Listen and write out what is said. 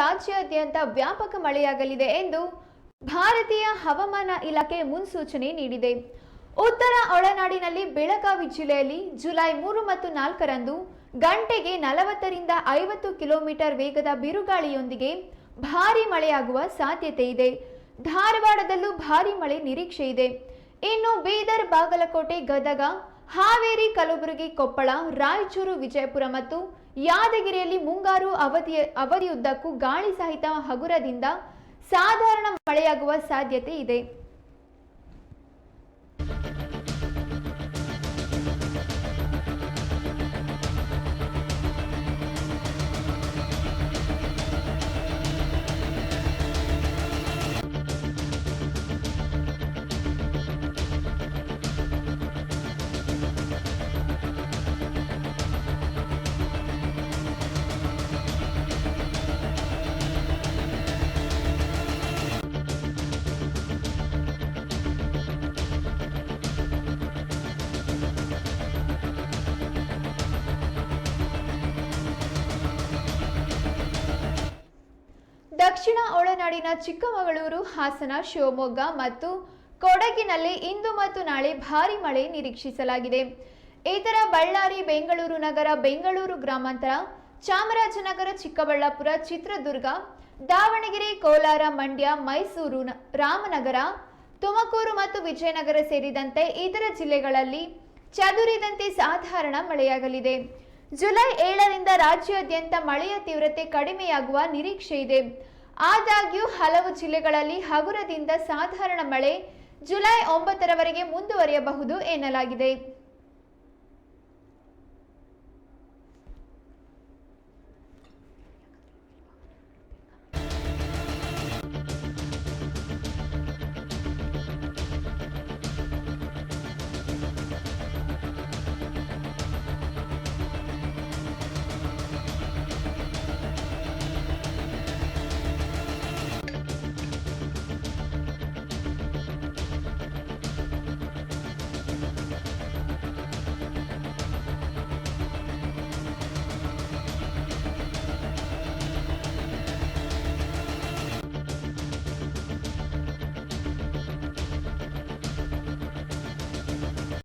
ರಾಜ್ಯಾದ್ಯಂತ ವ್ಯಾಪಕ ಮಳೆಯಾಗಲಿದೆ ಎಂದು ಭಾರತೀಯ ಹವಾಮಾನ ಇಲಾಖೆ ಮುನ್ಸೂಚನೆ ನೀಡಿದೆ. ಉತ್ತರ ಒಳನಾಡಿನಲ್ಲಿ ಬೆಳಗಾವಿ ಜಿಲ್ಲೆಯಲ್ಲಿ ಜುಲೈ 3 ಮತ್ತು 4ರಂದು ಗಂಟೆಗೆ 40 ರಿಂದ 50 ಕಿಲೋಮೀಟರ್ ವೇಗದ ಬಿರುಗಾಳಿಯೊಂದಿಗೆ ಭಾರೀ ಮಳೆಯಾಗುವ ಸಾಧ್ಯತೆ ಇದೆ. ಧಾರವಾಡದಲ್ಲೂ ಭಾರೀ ಮಳೆ ನಿರೀಕ್ಷೆ ಇದೆ. ಇನ್ನು ಬೀದರ್, ಬಾಗಲಕೋಟೆ, ಗದಗ, ಹಾವೇರಿ, ಕಲಬುರಗಿ, ಕೊಪ್ಪಳ, ರಾಯಚೂರು, ವಿಜಯಪುರ ಮತ್ತು ಯಾದಗಿರಿಯಲ್ಲಿ ಮುಂಗಾರು ಅವಧಿಯುದ್ದಕ್ಕೂ ಗಾಳಿ ಸಹಿತ ಹಗುರದಿಂದ ಸಾಧಾರಣ ಮಳೆಯಾಗುವ ಸಾಧ್ಯತೆ ಇದೆ. ದಕ್ಷಿಣ ಒಳನಾಡಿನ ಚಿಕ್ಕಮಗಳೂರು, ಹಾಸನ, ಶಿವಮೊಗ್ಗ ಮತ್ತು ಕೊಡಗಿನಲ್ಲಿ ಇಂದು ಮತ್ತು ನಾಳೆ ಭಾರೀ ಮಳೆ ನಿರೀಕ್ಷಿಸಲಾಗಿದೆ. ಇತರ ಬಳ್ಳಾರಿ, ಬೆಂಗಳೂರು ನಗರ, ಬೆಂಗಳೂರು ಗ್ರಾಮಾಂತರ, ಚಾಮರಾಜನಗರ, ಚಿಕ್ಕಬಳ್ಳಾಪುರ, ಚಿತ್ರದುರ್ಗ, ದಾವಣಗೆರೆ, ಕೋಲಾರ, ಮಂಡ್ಯ, ಮೈಸೂರು, ರಾಮನಗರ, ತುಮಕೂರು ಮತ್ತು ವಿಜಯನಗರ ಸೇರಿದಂತೆ ಇತರ ಜಿಲ್ಲೆಗಳಲ್ಲಿ ಚದುರಿದಂತೆ ಸಾಧಾರಣ ಮಳೆಯಾಗಲಿದೆ. ಜುಲೈ 7ರಿಂದ ರಾಜ್ಯಾದ್ಯಂತ ಮಳೆಯ ತೀವ್ರತೆ ಕಡಿಮೆಯಾಗುವ ನಿರೀಕ್ಷೆ ಇದೆ. ಆದಾಗ್ಯೂ ಹಲವು ಜಿಲ್ಲೆಗಳಲ್ಲಿ ಹಗುರದಿಂದ ಸಾಧಾರಣ ಮಳೆ ಜುಲೈ 9ರವರೆಗೆ ಮುಂದುವರಿಯಬಹುದು ಎನ್ನಲಾಗಿದೆ.